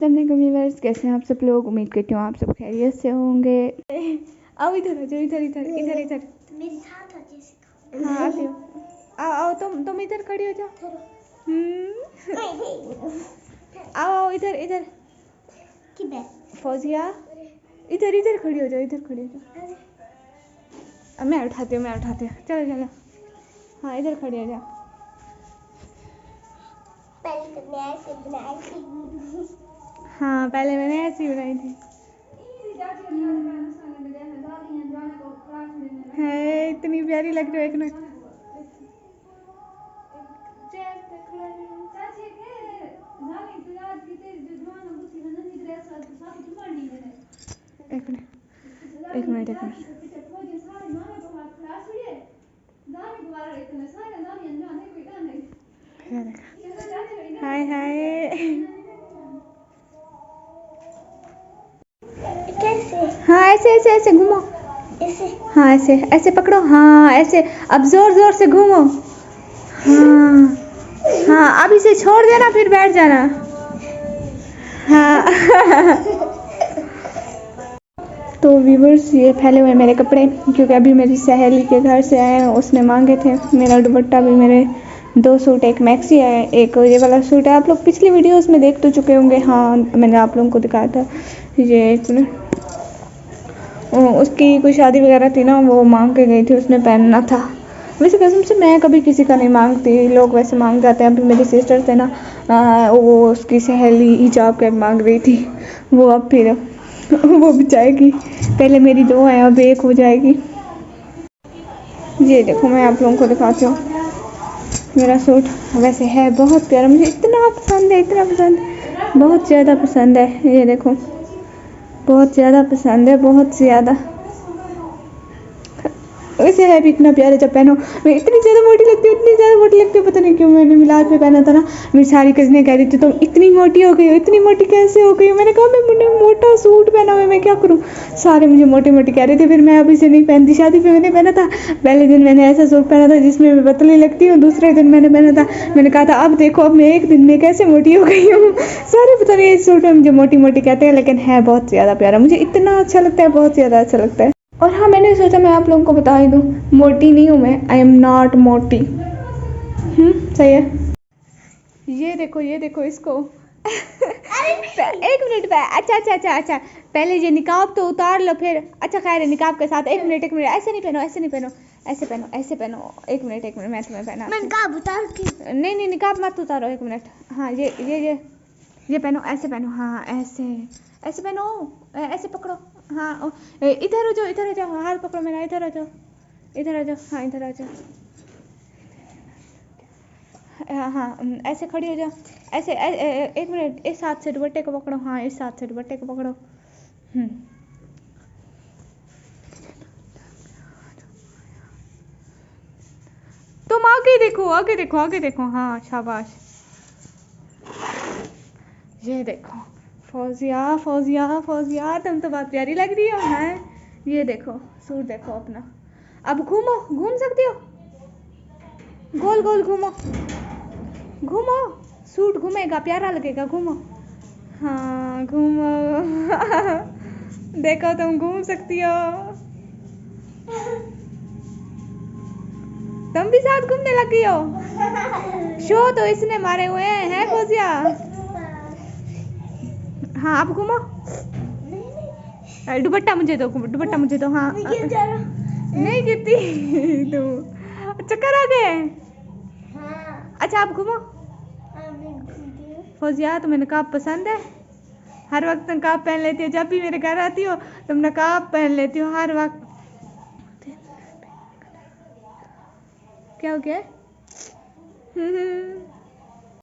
Viewers, कैसे हैं आप सब लोग। उम्मीद करती हूँ आप सब खैरियत से होंगे। आओ इधर आ जाओ, इधर इधर इधर इधर। हाँ आती हो। आओ आओ, तुम इधर खड़ी हो जाओ। आओ आओ इधर इधर। फौजिया इधर इधर खड़ी हो जाओ, इधर खड़ी हो जाओ। मैं उठाती हूँ चलो चलो। हाँ इधर खड़ी हो जाओ। हाँ पहले मैंने ऐसी बनाई थी। है इतनी प्यारी लग रही है। एक मिनट, एक मिनट एक मिनट एक मिनट। हाय हाय। हाँ ऐसे ऐसे ऐसे घूमो। हाँ ऐसे ऐसे पकड़ो। हाँ ऐसे, अब जोर जोर से घूमो। हाँ हाँ, अब इसे छोड़ देना फिर बैठ जाना। हाँ तो व्यूवर्स, ये फैले हुए मेरे कपड़े, क्योंकि अभी मेरी सहेली के घर से आए हैं, उसने मांगे थे। मेरा दुपट्टा भी, मेरे 2 सूट, एक मैक्सी है, एक ये वाला सूट है। आप लोग पिछली वीडियोस में देख तो चुके होंगे। हाँ मैंने आप लोगों को दिखाया था। ये एक मिनट, उसकी कोई शादी वगैरह थी ना, वो मांग के गई थी, उसने पहनना था। वैसे कसम से मैं कभी किसी का नहीं मांगती, लोग वैसे मांग जाते हैं। अभी मेरी सिस्टर थे ना, वो उसकी सहेली हिजाब कैप मांग रही थी, वो अब फिर वो भी जाएगी। पहले मेरी 2 है, अब 1 हो जाएगी। ये देखो, मैं आप लोगों को दिखाती हूँ मेरा सूट। वैसे है बहुत प्यारा, मुझे इतना पसंद है, इतना पसंद, बहुत ज़्यादा पसंद है। ये देखो, बहुत ज़्यादा पसंद है, बहुत ज़्यादा। वैसे है भी इतना प्यारा जब पहनो। मैं इतनी ज़्यादा मोटी लगती हूँ, इतनी ज़्यादा मोटी लगती हूँ, पता नहीं क्यों। मैंने मिलाद पे पहना था ना, मेरी सारी कज़नें कह रही थी तुम इतनी मोटी हो गई हो, इतनी मोटी कैसे हो गई हो। मैंने कहा मैंने मोटा सूट पहना हुआ है, मैं क्या करूँ। सारे मुझे मोटी मोटी कह रहे थे। फिर मैं अभी से नहीं पहनती। शादी पे मैंने पहना था, पहले दिन मैंने ऐसा सूट पहना था जिसमें मैं पतली लगती हूँ। दूसरे दिन मैंने पहना था, मैंने कहा था अब देखो अब मैं 1 दिन में कैसे मोटी हो गई हूँ। सारे पता नहीं इस सूट में मुझे मोटी मोटी कहते हैं, लेकिन है बहुत ज़्यादा प्यारा, मुझे इतना अच्छा लगता है, बहुत ज़्यादा अच्छा लगता है। और हाँ, मैंने सोचा मैं आप लोगों को बता ही दूँ, मोटी नहीं हूँ मैं, आई एम नॉट मोटी। सही है। ये देखो इसको। एक मिनट पे, अच्छा अच्छा अच्छा अच्छा, पहले ये निकाब तो उतार लो फिर। अच्छा खैर, निकाब के साथ एक मिनट, ऐसे नहीं पहनो, ऐसे नहीं पहनो, ऐसे पहनो, ऐसे पहनो। एक मिनट मैं तुम्हें पहना। मैं निकाब उतार की। नहीं नहीं, निकाब मत उतारो, एक मिनट। हाँ ये पहनो, ऐसे पहनो। हाँ ऐसे ऐसे पहनो, ऐसे पकड़ो। हाँ इधर हो जाओ, इधर आ जाओ, हाथ पकड़ो मेरा, इधर आ जाओ, इधर आ जाओ। हाँ इधर आ जाओ। हाँ ऐसे खड़ी हो जाओ, ऐसे एक मिनट, इस हाथ से दुपट्टे को पकड़ो। हाँ इस हाथ से दुपट्टे को पकड़ो। तुम आगे देखो, आगे देखो, आगे देखो। हाँ शाबाश। ये देखो फौजिया, फौजिया, फौजिया, तुम तो बहुत प्यारी लग रही हो। हैं ये देखो, सूट देखो अपना। अब घूमो, घूम सकती हो, गोल गोल घूमो, घूमो, सूट घूमेगा, प्यारा लगेगा, घूमो। हाँ घूमो। देखो तुम घूम सकती हो, तुम भी साथ घूमने लगी हो। शो तो इसने मारे हुए हैं फौजिया। हाँ अब घूमो। दुपट्टा मुझे दो, दुपट्टा मुझे दो। हाँ नहीं गिरती तू, चक्कर आ गए। अच्छा आप घूमो। फौजिया तुम्हें नकाब पसंद है? हर वक्त नकाब पहन लेती हो, जब भी मेरे घर आती हो तुम नकाब पहन लेती हो हर वक्त। क्या हो गया?